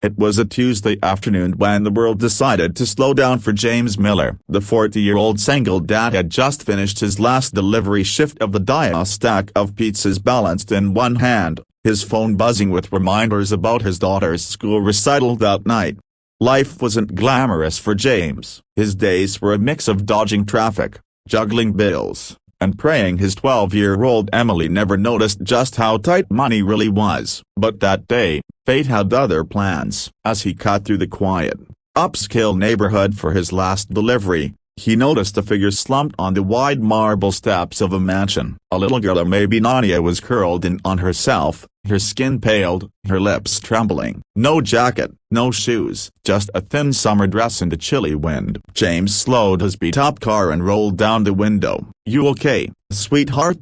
It was a Tuesday afternoon when the world decided to slow down for James Miller. The 40-year-old single dad had just finished his last delivery shift of the day, a stack of pizzas balanced in one hand, his phone buzzing with reminders about his daughter's school recital that night. Life wasn't glamorous for James. His days were a mix of dodging traffic, juggling bills, and praying his 12-year-old Emily never noticed just how tight money really was. But that day, fate had other plans. As he cut through the quiet, upscale neighborhood for his last delivery, he noticed a figure slumped on the wide marble steps of a mansion. A little girl, or maybe Nadia, was curled in on herself, her skin paled, her lips trembling. No jacket, no shoes, just a thin summer dress in the chilly wind. James slowed his beat-up car and rolled down the window. "You okay, sweetheart?"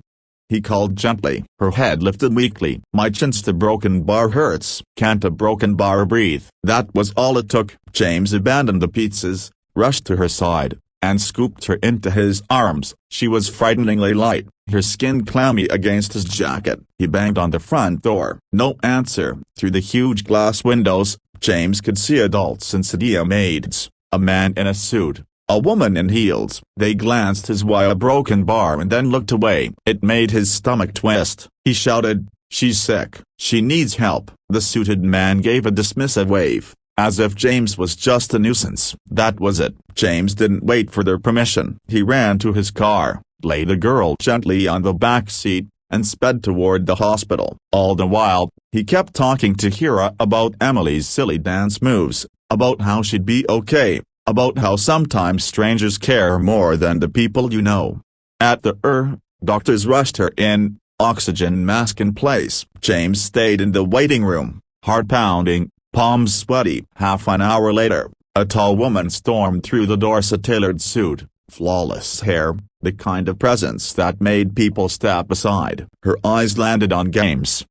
he called gently. Her head lifted weakly. "My chin's the broken bar hurts." "Can't a broken bar breathe?" That was all it took. James abandoned the pizzas, rushed to her side, and scooped her into his arms. She was frighteningly light, her skin clammy against his jacket. He banged on the front door. No answer. Through the huge glass windows, James could see adults and sedia maids, a man in a suit, a woman in heels. They glanced his way a broken bar and then looked away. It made his stomach twist. He shouted, "She's sick. She needs help." The suited man gave a dismissive wave, as if James was just a nuisance. That was it. James didn't wait for their permission. He ran to his car, laid the girl gently on the back seat, and sped toward the hospital. All the while, he kept talking to Hira about Emily's silly dance moves, about how she'd be okay, about how sometimes strangers care more than the people you know. At the doctors rushed her in, oxygen mask in place. James stayed in the waiting room, heart pounding, palms sweaty. Half an hour later, a tall woman stormed through the door, a tailored suit, flawless hair, the kind of presence that made people step aside. Her eyes landed on James.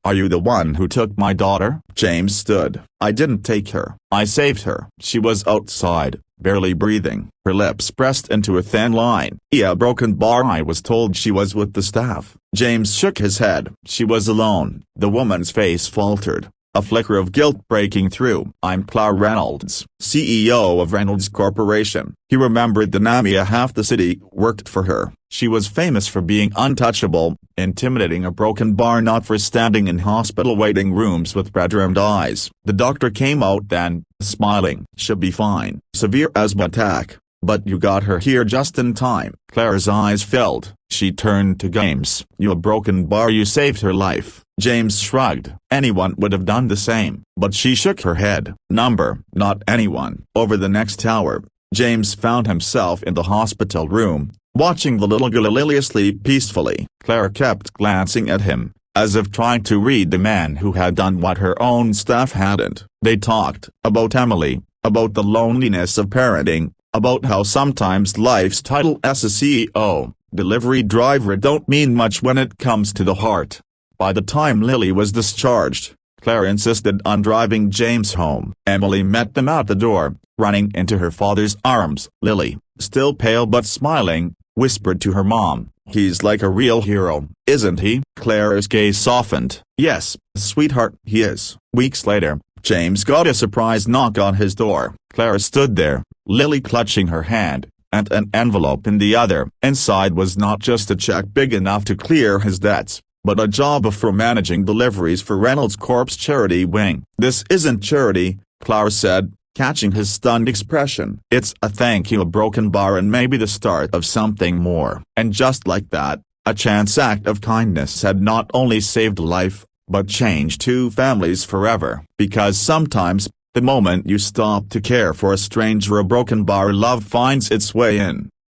Are you the one who took my daughter?" James stood. "I didn't take her. I saved her." She was outside, barely breathing, her lips pressed into a thin line. "A broken bar. I was told she was with the staff." James shook his head. "She was alone." The woman's face faltered, a flicker of guilt breaking through. "I'm Claire Reynolds, CEO of Reynolds Corporation." He remembered the Namia. Half the city worked for her. She was famous for being untouchable, intimidating a broken bar, not for standing in hospital waiting rooms with red-rimmed eyes. The doctor came out then, smiling. "She'll be fine. Severe asthma attack. But you got her here just in time." Claire's eyes filled. She turned to James. "You a broken bar. You saved her life." James shrugged. Anyone would have done the same. But she shook her head. Not anyone. Over the next hour, James found himself in the hospital room, watching the little girl Lily asleep peacefully. Claire kept glancing at him, as if trying to read the man who had done what her own staff hadn't. They talked about Emily, about the loneliness of parenting, about how sometimes life's title as a CEO, delivery driver don't mean much when it comes to the heart. By the time Lily was discharged, Claire insisted on driving James home. Emily met them at the door, running into her father's arms. Lily, still pale but smiling, whispered to her mom, "He's like a real hero, isn't he?" Claire's gaze softened. "Yes, sweetheart, he is." Weeks later, James got a surprise knock on his door. Claire stood there, Lily clutching her hand, and an envelope in the other. Inside was not just a check big enough to clear his debts, but a job for managing deliveries for Reynolds Corp's charity wing. "This isn't charity," Claire said, catching his stunned expression. "It's a thank you, a broken bar, and maybe the start of something more." And just like that, a chance act of kindness had not only saved a life, but changed two families forever. Because sometimes, the moment you stop to care for a stranger, a broken bar, love finds its way in.